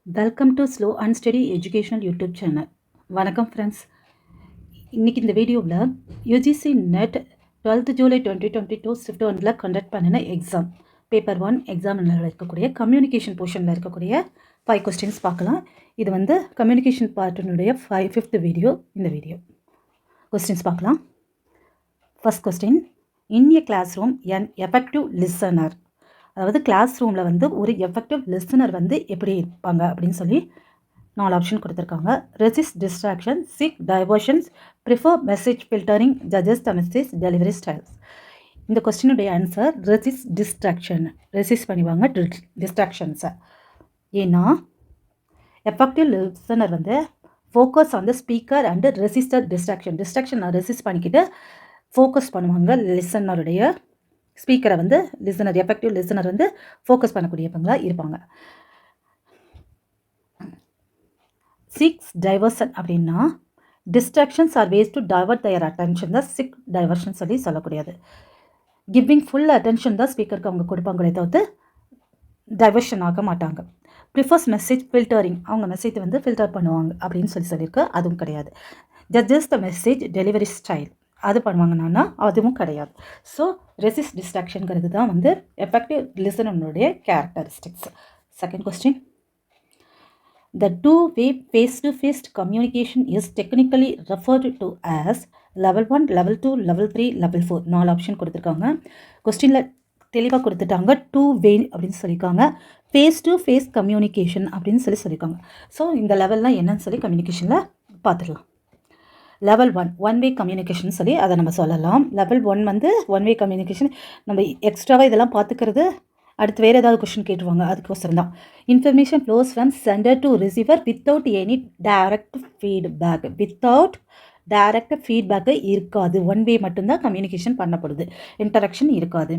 Welcome to slow and study educational YouTube channel. வணக்கம் friends. இன்றைக்கி இந்த வீடியோவில் UGC net 12th July 2022 shift 1ல் கண்டக்ட் பண்ணின எக்ஸாம் பேப்பர் 1 எக்ஸாமில் இருக்கக்கூடிய கம்யூனிகேஷன் போர்ஷனில் இருக்கக்கூடிய 5 கொஸ்டின்ஸ் பார்க்கலாம். இது வந்து கம்யூனிகேஷன் பார்ட்டினுடைய 5th வீடியோ. இந்த வீடியோ கொஸ்டின்ஸ் பார்க்கலாம். ஃபர்ஸ்ட் கொஸ்டின், இன் எ கிளாஸ் ரூம் என் எஃபெக்டிவ் லிசனர், அதாவது கிளாஸ் ரூமில் வந்து ஒரு எஃபெக்டிவ் லிசனர் வந்து எப்படி இருப்பாங்க அப்படின்னு சொல்லி 4 ஆப்ஷன் கொடுத்துருக்காங்க. Resist distraction, seek diversions, prefer message filtering, judges the message delivery styles. இந்த கொஸ்டினுடைய ஆன்சர் ரெசிஸ்ட் டிஸ்ட்ராக்ஷன். ரெசிஸ்ட் பண்ணிவாங்க டிஸ்ட்ராக்ஷன்ஸை. ஏன்னா எஃபெக்டிவ் லிசனர் வந்து focus on the speaker and resister distraction resist பண்ணிக்கிட்டு ஃபோக்கஸ் பண்ணுவாங்க. லிசனருடைய ஸ்பீக்கரை வந்து லிசனர் எஃபெக்டிவ் லிசனர் வந்து ஃபோக்கஸ் பண்ணக்கூடியவங்களா இருப்பாங்க. சிக்ஸ் டைவர்ஷன் அப்படின்னா distractions are ways to divert their attention தான் சிக் டைவர்ஷன் சொல்லி சொல்லக்கூடியது. கிவிங் ஃபுல் அட்டென்ஷன் தான் ஸ்பீக்கருக்கு அவங்க கொடுப்பாங்களே தவிர்த்து டைவர்ஷன் ஆக மாட்டாங்க. ப்ரிஃபர்ஸ் மெசேஜ் ஃபில்டரிங், அவங்க மெசேஜை வந்து ஃபில்டர் பண்ணுவாங்க அப்படின்னு சொல்லியிருக்கு. அதுவும் கிடையாது. Judges the message delivery style, அது பண்ணுவாங்கன்னா அதுவும் கிடையாது. ஸோ ரெசிஸ்ட் டிஸ்ட்ராக்ஷனுங்கிறது தான் வந்து effective லிசனருடைய characteristics. Second question, the two-way face-to-face communication is technically referred to as level 1, level 2, level 3, level 4. 4 option கொடுத்துருக்காங்க. கொஸ்டினில் தெளிவாக கொடுத்துட்டாங்க. 2-way அப்படின்னு சொல்லியிருக்காங்க. ஃபேஸ் டு ஃபேஸ் கம்யூனிகேஷன் அப்படின்னு சொல்லியிருக்காங்க. ஸோ இந்த லெவல்லாம் என்னன்னு சொல்லி கம்யூனிகேஷனில் பார்த்துடலாம். லெவல் 1 ஒன்-வே கம்யூனிகேஷன் சொல்லி அதை நம்ம சொல்லலாம். லெவல் 1 வந்து ஒன்-வே கம்யூனிகேஷன். நம்ம எக்ஸ்ட்ராவாக இதெல்லாம் பார்த்துக்கிறது அடுத்து வேறு ஏதாவது கொஸ்டின் கேட்டுருவாங்க, அதுக்கோசரம் தான். Information flows from sender to receiver without any direct feedback. Without direct feedback இருக்காது. ஒன்-வே மட்டும்தான் கம்யூனிகேஷன் பண்ணப்படுது, இன்டராக்ஷன் இருக்காது.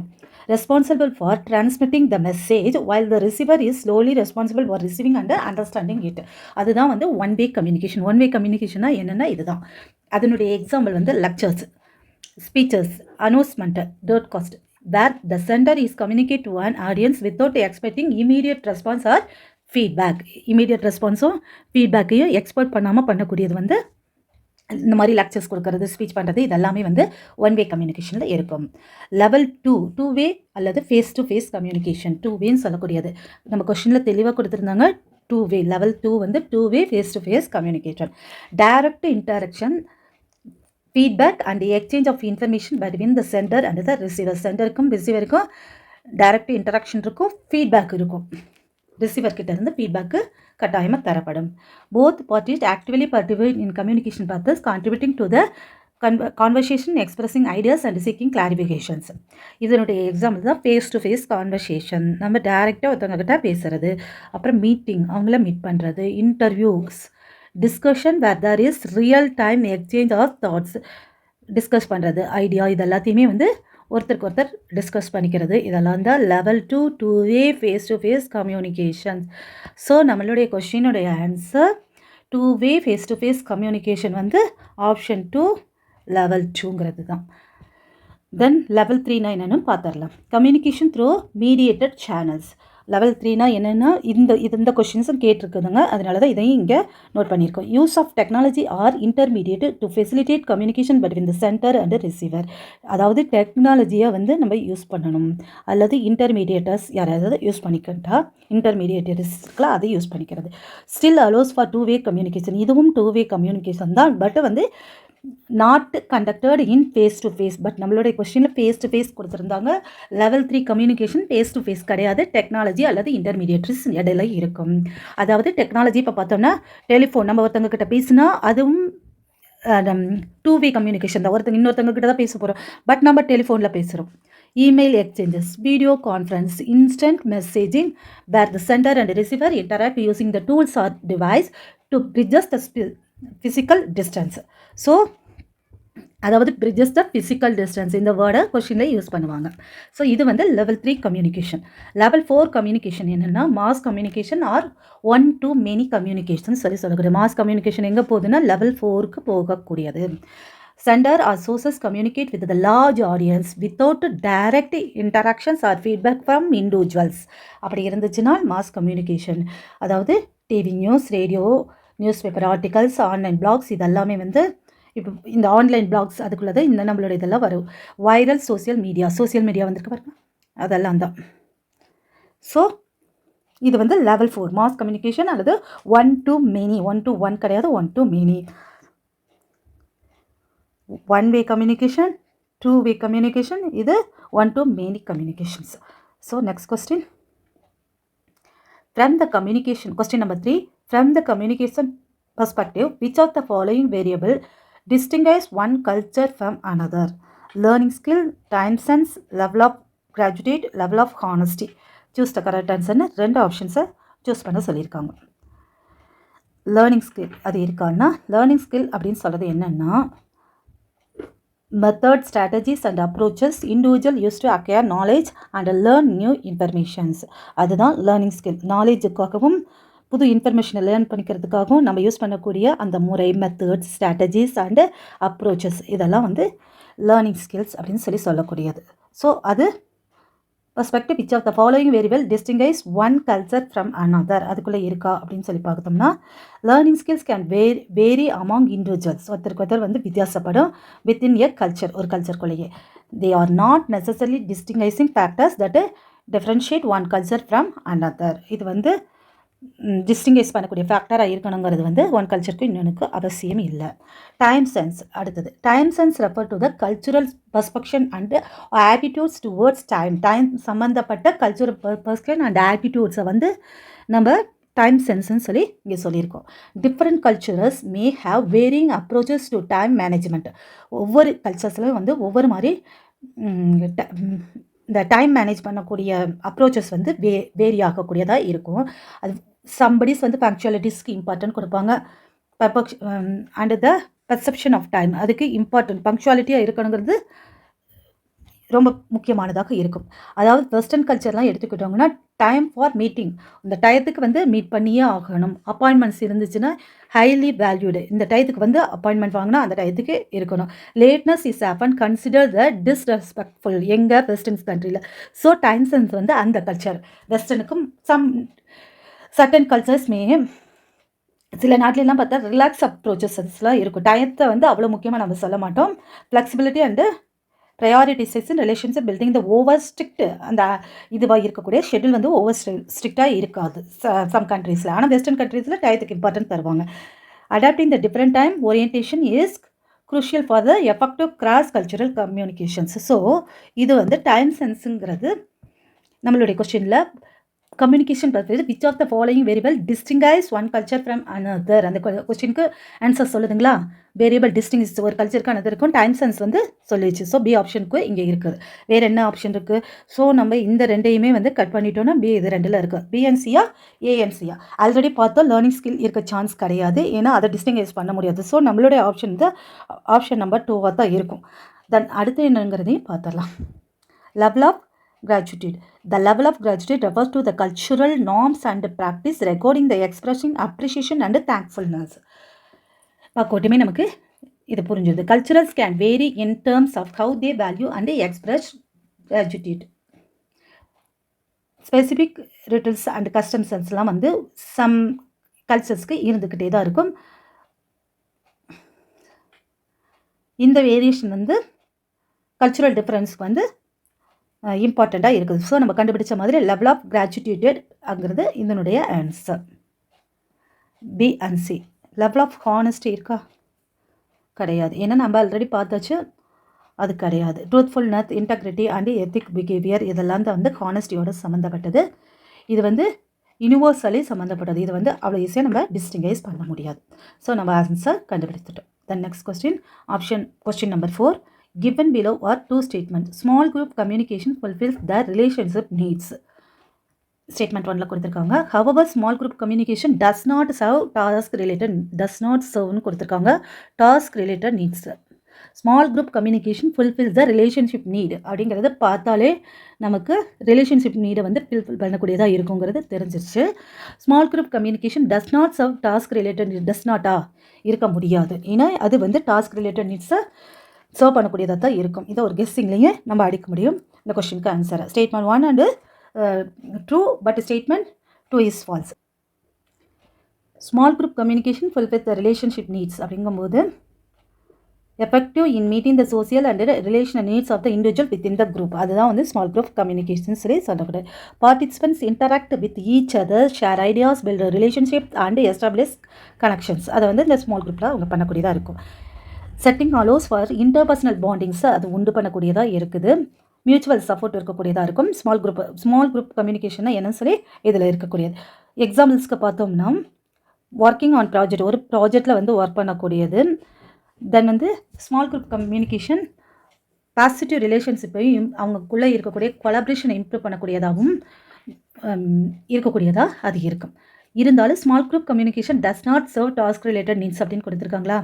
Responsible for transmitting the message while the receiver is slowly responsible for receiving and understanding it. அதுதான் வந்து ஒன்-வே communication. ஒன்-வே கம்யூனிகேஷனா என்னென்னா இதுதான். அதனுடைய example வந்து lectures, speeches, announcement, broadcast, where the sender is communicate to an audience without expecting immediate response or feedback. immediate response-உம் ஃபீட்பேக்கையும் expect பண்ணாமல் பண்ணக்கூடியது வந்து இந்த மாதிரி லெக்சர்ஸ் கொடுக்கறது, ஸ்பீச் பண்ணுறது, இதெல்லாமே வந்து ஒன்-வே கம்யூனிகேஷனில் இருக்கும். லெவல் 2 2-வே அல்லது ஃபேஸ் டு ஃபேஸ் கம்யூனிகேஷன். 2-வேன்னு சொல்லக்கூடியது நம்ம கொஸ்டினில் தெளிவாக கொடுத்துருந்தாங்க. 2-வே லெவல் 2 வந்து 2-வே face to face communication. Direct interaction, feedback and exchange of information between the sender and the receiver. சென்டருக்கும் ரிசீவருக்கும் டைரக்ட் இன்டராக்ஷன் இருக்கும், ஃபீட்பேக் இருக்கும். ரிசீவர்கிட்ட இருந்து ஃபீட்பேக்கு கட்டாயமாக தரப்படும். Both parties actively participate in communication purpose contributing to the conversation, expressing ideas and seeking clarifications. இதனுடைய example தான் ஃபேஸ் டு ஃபேஸ் கான்வர்சேஷன். நம்ம டைரெக்டாக ஒருத்தவங்ககிட்ட பேசுகிறது. அப்புறம் மீட்டிங், அவங்கள மீட் பண்ணுறது. Interviews, discussion where there is real time exchange of thoughts. Discuss பண்ணுறது, ஐடியா, இது எல்லாத்தையுமே வந்து ஒருத்தருக்கு ஒருத்தர் டிஸ்கஸ் பண்ணிக்கிறது. இதெல்லாம் தான் லெவல் 2 2-வே face to face communication. So நம்மளுடைய கொஸ்டினுடைய ஆன்சர் 2-வே ஃபேஸ் டு ஃபேஸ் கம்யூனிகேஷன் வந்து ஆப்ஷன் 2 லெவல் 2ங்கிறது தான். தென் லெவல் 3னா என்னென்னு பார்த்துடலாம். Communication through mediated channels. Level 3னா என்னென்னா இந்த கொஷின்ஸும் கேட்டிருக்குதுங்க, அதனால தான் இதையும் இங்கே நோட் பண்ணியிருக்கோம். Use of technology or intermediate to facilitate communication between the sender and receiver. அதாவது டெக்னாலஜியை வந்து நம்ம யூஸ் பண்ணணும், அல்லது இன்டர்மீடியேட்டர்ஸ் யாராவது யூஸ் பண்ணிக்கிட்டா இன்டர்மீடியேட்டர்ஸ்க்குலாம் அதை யூஸ் பண்ணிக்கிறது. ஸ்டில் அலோஸ் ஃபார் 2-வே கம்யூனிகேஷன். இதுவும் 2-வே கம்யூனிகேஷன் தான், பட் வந்து not conducted in face to face. But நம்மளுடைய கொஸ்டினில் ஃபேஸ் டு ஃபேஸ் கொடுத்துருந்தாங்க. Level 3 communication face to face கிடையாது, டெக்னாலஜி அல்லது இன்டர்மீடியேட்டர்ஸ் இடையில இருக்கும். அதாவது டெக்னாலஜி இப்போ பார்த்தோம்னா டெலிஃபோன், நம்ம ஒருத்தவங்க கிட்ட பேசினா அதுவும் 2-வே கம்யூனிகேஷன் தான். இன்னொருத்தவங்க கிட்ட தான் பேச போகிறோம், பட் நம்ம டெலிஃபோனில் பேசுகிறோம். Email exchanges, video conference, instant messaging where the sender and receiver interact using the tools or device to bridges the physical distance. So அதாவது bridges the physical distance இந்த வேர்டை கொஷினில் யூஸ் பண்ணுவாங்க. ஸோ இது வந்து லெவல் 3 கம்யூனிகேஷன். லெவல் 4 கம்யூனிகேஷன் என்னென்னா mass communication or 1-to-many communication சொல்லக்கூடிய. Mass communication எங்கே போகுதுன்னா லெவல் 4க்கு போகக்கூடியது. Sender or sources communicate with the large audience without direct interactions or feedback from individuals. அப்படி இருந்துச்சுன்னா மாஸ் கம்யூனிகேஷன். அதாவது TV news, radio, newspaper articles, online blogs இதெல்லாமே வந்து இப்போ இந்த ஆன்லைன் பிளாக்ஸ் அதுக்குள்ளே தான் இந்த நம்மளோட இதெல்லாம் வரும். வைரல் சோசியல் மீடியா வந்திருக்கு பாருங்க, அதெல்லாம் தான். ஸோ இது வந்து லெவல் 4 மாஸ் கம்யூனிகேஷன் அல்லது 1 to many, 1 to 1 கிடையாது, 1 to many. 1 way communication, 2 way communication, இது 1 to many communications. So next question. From the communication, question number 3, from the communication perspective, which of the following variable distinguish one culture from another? Learning skill, time sense, level of graduate, level of honesty. Choose the correct answer. ரெண்டு ஆப்ஷன்ஸை choose பண்ண சொல்லியிருக்காங்க. Learning skill அது இருக்கான்னா, learning skill அப்படின்னு சொல்கிறது என்னென்னா, method, strategies and approaches individual used to acquire knowledge and learn new informations. அதுதான் learning skill. நாலேஜுக்காகவும் புது இன்ஃபர்மேஷனை லேர்ன் பண்ணிக்கிறதுக்காகவும் நம்ம யூஸ் பண்ணக்கூடிய அந்த முறை, மெத்தட்ஸ், ஸ்ட்ராட்டஜிஸ் அண்டு அப்ரோச்சஸ் இதெல்லாம் வந்து லேர்னிங் ஸ்கில்ஸ் அப்படின்னு சொல்லக்கூடியது. ஸோ அது perspective, which of the following variable distinguish one culture from another? அதுக்குள்ளே இருக்கா அப்படின்னு சொல்லி பார்த்தோம்னா, learning skills can vary among individuals. ஒருத்தருக்கு வந்து வித்தியாசப்படும் வித்தின் எ கல்ச்சர், ஒரு கல்ச்சருக்குள்ளேயே. They are not necessarily distinguishing factors that differentiate one culture from another. இது வந்து டிஸ்டிங்கைஸ் பண்ணக்கூடிய ஃபேக்டராக இருக்கணுங்கிறது வந்து ஒன் கல்ச்சருக்கு இன்னொன்றுக்கு அவசியம் இல்லை. டைம் சென்ஸ் அடுத்தது. Time sense refer to the cultural perspective and attitudes towards time. Time சம்மந்தப்பட்ட கல்ச்சுரல் பர்ஸ்பெக்ஷன் அண்ட் ஆட்டிடியூட்ஸை வந்து நம்ம டைம் சென்ஸ்ன்னு சொல்லி இங்கே சொல்லியிருக்கோம். Different cultures may have varying approaches to time management. ஒவ்வொரு கல்ச்சர்ஸ்லையும் வந்து ஒவ்வொரு மாதிரி இந்த டைம் மேனேஜ் பண்ணக்கூடிய அப்ரோச்சஸ் வந்து வேரி ஆகக்கூடியதாக இருக்கும். அது சம்படிஸ் வந்து பங்க்சுவாலிட்டிஸ்க்கு இம்பார்ட்டன்ட் கொடுப்பாங்க. And the perception of time அதுக்கு இம்பார்ட்டன்ட் பங்க்சுவாலிட்டியாக இருக்கணுங்கிறது ரொம்ப முக்கியமானதாக இருக்கும். அதாவது வெஸ்டர்ன் கல்ச்சர்லாம் எடுத்துக்கிட்டோங்கன்னா, டைம் ஃபார் மீட்டிங், இந்த டயத்துக்கு வந்து மீட் பண்ணியே ஆகணும். அப்பாயின்மெண்ட்ஸ் இருந்துச்சுன்னா ஹைலி வேல்யூடு. இந்த டயத்துக்கு வந்து அப்பாயின்மெண்ட் வாங்கினா அந்த டயத்துக்கு இருக்கணும். Lateness is often consider the disrespectful எங்கள் வெஸ்டர்ன்ஸ் கண்ட்ரியில். ஸோ டைம் சென்ஸ் வந்து அந்த கல்ச்சர் வெஸ்டர்னுக்கும் சர்டன் கல்ச்சர்ஸ் சில நாட்டிலலாம் பார்த்தா ரிலாக்ஸ் அப்ரோச்சஸ்லாம் இருக்கும். டயத்தை வந்து அவ்வளோ முக்கியமாக நம்ம சொல்ல மாட்டோம். ஃப்ளெக்சிபிலிட்டி அண்டு ப்ரையாரிட்டிசேஷன் ரிலேஷன்ஷிப் பில்டிங் இந்த ஓவர் ஸ்ட்ரிக்ட் அந்த இதுவாக இருக்கக்கூடிய ஷெட்யூல் வந்து ஓவர் ஸ்ட்ரிக்டாக இருக்காது சம் கண்ட்ரீஸில். ஆனால் வெஸ்டர்ன் கண்ட்ரீஸில் டயத்துக்கு இம்பார்ட்டன்ட் தருவாங்க. Adapting the different time orientation is crucial for the effective cross cultural communications. So இது வந்து டைம் சென்ஸுங்கிறது நம்மளுடைய கொஸ்டினில் கம்யூனிகேஷன் பற்றி which of the following variable distinguish one culture from another. அந்த கொஸ்டினுக்கு ஆன்சர் சொல்லுதுங்களா? வேரியபிள் டிஸ்டிங்ஸ் ஒரு கல்ச்சருக்கு அனதருக்கும் டைம் சென்ஸ் வந்து சொல்லிடுச்சு. ஸோ பி ஆப்ஷனுக்கு இங்கே இருக்குது. வேறு என்ன ஆப்ஷன் இருக்குது? ஸோ நம்ம இந்த ரெண்டையுமே வந்து கட் பண்ணிட்டோன்னா பி இது ரெண்டில் இருக்குது. பிஎன்சியா ஏஎன்சியா ஆல்ரெடி பார்த்தோம். லேர்னிங் ஸ்கில் இருக்க சான்ஸ் கிடையாது, ஏன்னா அதை டிஸ்டிங்கைஸ் பண்ண முடியாது. ஸோ நம்மளுடைய ஆப்ஷன் தான் ஆப்ஷன் நம்பர் 2 தான் இருக்கும். தென் அடுத்து என்னங்கிறதையும் பார்த்துடலாம். Level of gratitude. The level of gratitude refers to the cultural norms and practice regarding the expression, appreciation and thankfulness. பார்க்கோட்டுமே நமக்கு இது புரிஞ்சுது. Cultures can vary in terms of how they value and express gratitude. Specific rituals and customs எல்லாம் வந்து some கல்ச்சர்ஸ்க்கு இருந்துக்கிட்டே தான் இருக்கும். இந்த variation வந்து கல்ச்சுரல் டிஃப்ரென்ஸ்க்கு வந்து இம்பார்ட்டண்ட்டாக இருக்குது. ஸோ நம்ம கண்டுபிடிச்ச மாதிரி லெவல் ஆஃப் கிராஜுவேட்டட் அங்கிறது இதனுடைய answer. B and C. Level of honesty இருக்கா? கிடையாது, ஏன்னா நம்ம ஆல்ரெடி பார்த்தாச்சு, அது கிடையாது. Truthfulness, integrity and ethic behaviour இதெல்லாம் தான் வந்து ஹானஸ்டியோட சம்மந்தப்பட்டது. இது வந்து யூனிவர்சலி சம்மந்தப்பட்டது. இது வந்து அவ்வளோ ஈஸியாக நம்ம டிஸ்டிங்கைஸ் பண்ண முடியாது. ஸோ நம்ம ஆன்சர் கண்டுபிடித்துட்டோம். Then next question number 4. Given below are two statements. Small group communication fulfills the relationship needs. Statement 1ல கொடுத்திருக்காங்க. However, small group communication does not serve task related needs. Small group communication fulfills the relationship need அப்படிங்கிறது பார்த்தாலே நமக்கு relationship நீடை வந்து fulfil பண்ணக்கூடியதாக இருக்குங்கிறது தெரிஞ்சிருச்சு. Small group communication does not serve task related does நாட்டா இருக்க முடியாது, ஏன்னா அது வந்து டாஸ்க் ரிலேட்டட் நீட்ஸை சர்வ் பண்ணக்கூடியதாக தான் இருக்கும். இதை ஒரு கெஸ்ஸிங்லேயே நம்ம அடிக்க முடியும். இந்த கொஸ்டினுக்கு answer statement 1 and true, but statement 2 is false. Small group communication fulfills the relationship needs அப்படிங்கும்போது effective in meeting the social and relational needs of the individual within the group. அதுதான் வந்து ஸ்மால் குரூப் கம்யூனிகேஷன் சொல்லி சொல்லக்கூடாது. Participants interact with each other, share ideas, build a relationship and establish connections. அதை வந்து இந்த small குரூப்பில் அவங்க பண்ணக்கூடியதாக இருக்கும். Setting allows for interpersonal bondings அது உண்டு பண்ணக்கூடியதாக இருக்குது. மியூச்சுவல் சப்போர்ட் இருக்கக்கூடியதாக இருக்கும். ஸ்மால் குரூப் கம்யூனிகேஷன் என்னன்னு சொல்லி இதில் இருக்கக்கூடியது. எக்ஸாம்பிள்ஸ்க்கு பார்த்தோம்னா ஒர்க்கிங் ஆன் ப்ராஜெக்ட், ஒரு ப்ராஜெக்டில் வந்து ஒர்க் பண்ணக்கூடியது. தென் வந்து ஸ்மால் குரூப் கம்யூனிகேஷன் பாசிட்டிவ் ரிலேஷன்ஷிப்பையும் அவங்களுக்குள்ளே இருக்கக்கூடிய கொலாபரேஷனை இம்ப்ரூவ் பண்ணக்கூடியதாகவும் இருக்கக்கூடியதாக அது இருக்கும். இருந்தாலும் small group communication does not serve task related needs அப்படின்னு கொடுத்துருக்காங்களா.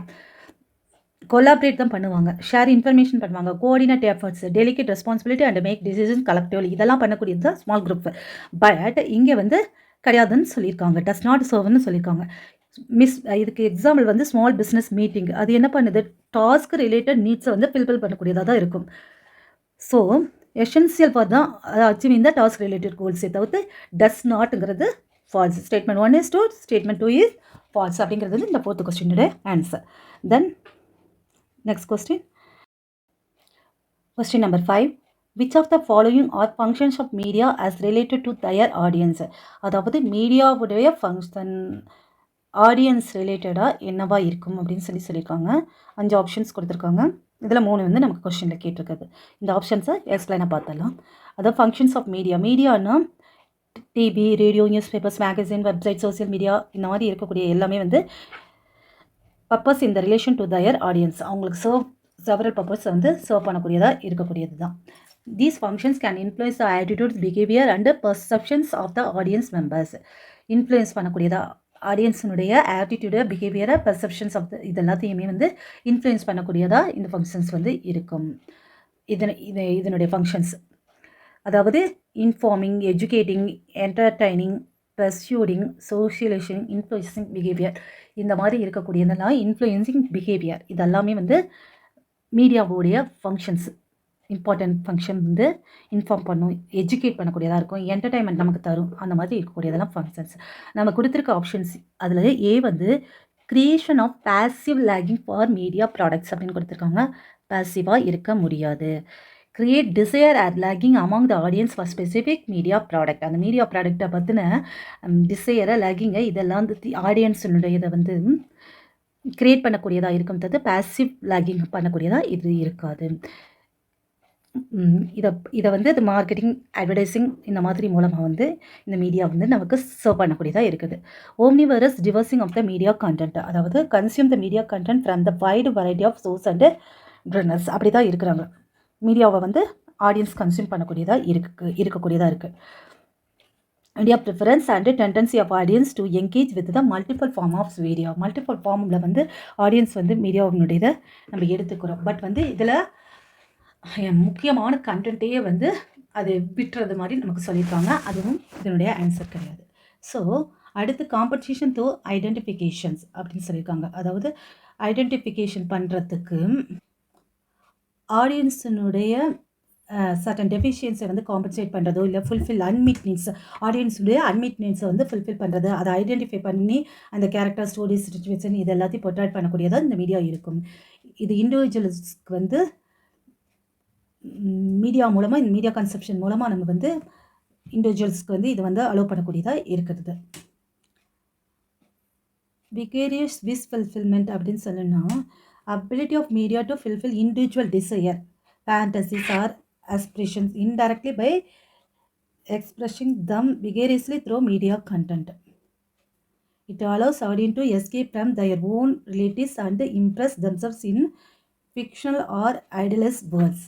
கொலாபரேட் தான் பண்ணுவாங்க, ஷேர் இன்ஃபர்மேஷன் பண்ணுவாங்க, coordinate efforts, delegate responsibility and make decision collectively, இதெல்லாம் பண்ணக்கூடியது தான் ஸ்மால் குரூப். பட் இங்கே வந்து கிடையாதுன்னு சொல்லியிருக்காங்க, டஸ் நாட் சர்வ்னு சொல்லியிருக்காங்க. இதுக்கு எக்ஸாம்பிள் வந்து ஸ்மால் பிஸ்னஸ் மீட்டிங், அது என்ன பண்ணுது, டாஸ்க் ரிலேட்டட் நீட்ஸை வந்து ஃபில்ஃபில் பண்ணக்கூடியதாக தான் இருக்கும். ஸோ எசென்சியல் ஃபார் தான் அச்சீவிங் த டாஸ்க் ரிலேட்டட் கோல்ஸை தவிர்த்து டஸ் நாட்ங்கிறது false. Statement 1 is true, statement 2 is false அப்படிங்கிறது வந்து இந்த 4th கொஸ்டினுடைய ஆன்சர். Then next question, question number 5. Which of the following are functions of media as related to their audience? அதாவது மீடியாவுடைய function audience ரிலேட்டடாக என்னவா இருக்கும் அப்படின்னு சொல்லியிருக்காங்க. 5 ஆப்ஷன்ஸ் கொடுத்துருக்காங்க. இதில் 3 வந்து நமக்கு கொஸ்டினில் கேட்டிருக்குது. இந்த ஆப்ஷன்ஸை எக்ஸ்பிளைனாக பார்த்தலாம். அதாவது ஃபங்க்ஷன்ஸ் ஆஃப் மீடியானா TV, radio, news papers, magazine, website, social media, இந்த மாதிரி இருக்கக்கூடிய எல்லாமே வந்து பர்பஸ் இந்த ரிலேஷன் டு தயர் ஆடியன்ஸ், அவங்களுக்கு செவரல் பர்பஸ் வந்து சர்வ் பண்ணக்கூடியதாக இருக்கக்கூடியது தான். These functions can influence the attitudes, behaviour and perceptions of the audience members. Influence பண்ணக்கூடியதா ஆடியன்ஸினுடைய ஆட்டிடியூடு, பிஹேவியரை, பர்செப்ஷன்ஸ் ஆஃப் இது எல்லாத்தையுமே வந்து இன்ஃப்ளூயன்ஸ் பண்ணக்கூடியதாக இந்த ஃபங்க்ஷன்ஸ் வந்து இருக்கும். இதனுடைய ஃபங்க்ஷன்ஸ் அதாவது informing, educating, entertaining, persuading, socialising, influencing behaviour, இந்த மாதிரி இருக்கக்கூடியதெல்லாம் இன்ஃப்ளூயன்சிங் பிஹேவியர், இதெல்லாமே வந்து மீடியாவுடைய ஃபங்க்ஷன்ஸ். இம்பார்ட்டன்ட் ஃபங்க்ஷன் வந்து இன்ஃபார்ம் பண்ணும், எஜுகேட் பண்ணக்கூடியதாக இருக்கும், என்டர்டைன்மெண்ட் நமக்கு தரும், அந்த மாதிரி இருக்கக்கூடியதெல்லாம் ஃபங்க்ஷன்ஸ். நம்ம கொடுத்துருக்க ஆப்ஷன்ஸ் அதில் ஏ வந்து creation of passive liking for media products அப்படின்னு கொடுத்துருக்காங்க. பேசிவாக இருக்க முடியாது. Create desire or liking among the audience for specific media product, அந்த மீடியா ப்ராடக்டை பற்றின டிசையரை, லேகிங்கை, இதெல்லாம் வந்து ஆடியன்ஸினுடைய இதை வந்து கிரியேட் பண்ணக்கூடியதாக இருக்கும்ன்றது. பேசிவ் லேகிங் பண்ணக்கூடியதாக இது இருக்காது. இதை வந்து இது மார்க்கெட்டிங், அட்வர்டைஸிங், இந்த மாதிரி மூலமாக வந்து இந்த மீடியா வந்து நமக்கு சர்வ் பண்ணக்கூடியதாக இருக்குது. Omnivorous diversing of the media content, அதாவது consume the media content from the wide variety of source and trainers, அப்படி தான் இருக்கிறாங்க. மீடியாவை வந்து ஆடியன்ஸ் கன்சியூம் பண்ணக்கூடியதாக இருக்கக்கூடியதாக இருக்குது. Media preference and tendency of audience to engage with the multiple form of media. Multiple ஃபார்மில் வந்து ஆடியன்ஸ் வந்து மீடியாவினுடைய இதை நம்ம எடுத்துக்கிறோம். பட் வந்து இதில் முக்கியமான கண்டென்ட்டையே வந்து அது விட்டுறது மாதிரி நமக்கு சொல்லியிருக்காங்க. அதுவும் இதனுடைய ஆன்சர் கிடையாது. ஸோ அடுத்து காம்படிஷன் டு ஐடென்டிஃபிகேஷன்ஸ் அப்படின்னு சொல்லியிருக்காங்க. அதாவது ஐடென்டிஃபிகேஷன் பண்ணுறதுக்கு ஆடியன்ஸினுடைய சர்டன் டெஃபிஷியன்ஸை வந்து காம்பன்சேட் பண்ணுறதோ, இல்லை ஃபுல்ஃபில் அன்மீட் நீட்ஸ், ஆடியன்ஸுடைய அன்மீட் நீட்ஸை வந்து ஃபுல்ஃபில் பண்ணுறது, அதை ஐடென்டிஃபை பண்ணி அந்த கேரக்டர், ஸ்டோரிஸ், சிச்சுவேஷன், இது எல்லாத்தையும் போர்ட்ரேட் பண்ணக்கூடியதாக இந்த மீடியா இருக்கும். இது இண்டிவிஜுவல்ஸ்க்கு வந்து மீடியா மூலமாக, இந்த மீடியா கன்செப்ஷன் மூலமாக நம்ம வந்து இண்டிவிஜுவல்ஸ்க்கு வந்து இது வந்து அலோவ் பண்ணக்கூடியதாக இருக்கிறது. விகேரியஸ் விஷ் ஃபுல்ஃபில்மெண்ட் அப்படின்னு சொல்லணும்னா ability of media to fulfill individual desire, fantasies or aspirations indirectly by expressing them vicariously through media content. It allows audience to escape from their own realities and impress themselves in fictional or idealized worlds.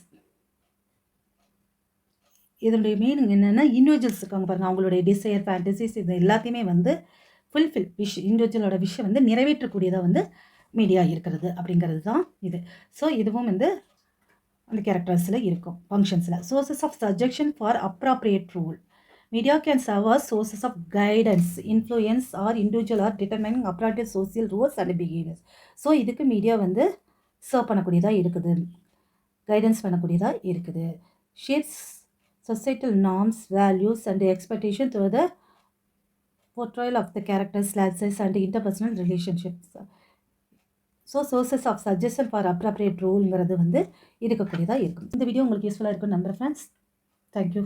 இதனுடைய meaning என்னென்னா, individuals இருக்காங்க பாருங்கள், அவங்களுடைய desire, fantasies, இது எல்லாத்தையுமே வந்து fulfil இண்டிவிஜுவலோட விஷயம் வந்து நிறைவேற்றக்கூடியதாக வந்து மீடியா இருக்கிறது அப்படிங்கிறது தான் இது. ஸோ இதுவும் வந்து அந்த கேரக்டர்ஸில் இருக்கும், ஃபங்க்ஷன்ஸில். Sources of suggestion for appropriate rule. Media can serve as sources of guidance, influence or individual or determining appropriate social rules and behaviours. So இதுக்கு மீடியா வந்து சர்வ் பண்ணக்கூடியதாக இருக்குது, கைடன்ஸ் பண்ணக்கூடியதாக இருக்குது. Shapes societal norms, values and expectation through the portrayal of the characters, classes, and interpersonal relationships. So sources of suggestion for appropriate ரோல்ங்கிறது வந்து இருக்கக்கூடியதாக இருக்கும். இந்த வீடியோ உங்களுக்கு யூஸ்ஃபுல்லாக இருக்கும்னு நம்புகிறேன் ஃப்ரெண்ட்ஸ். தேங்க்யூ.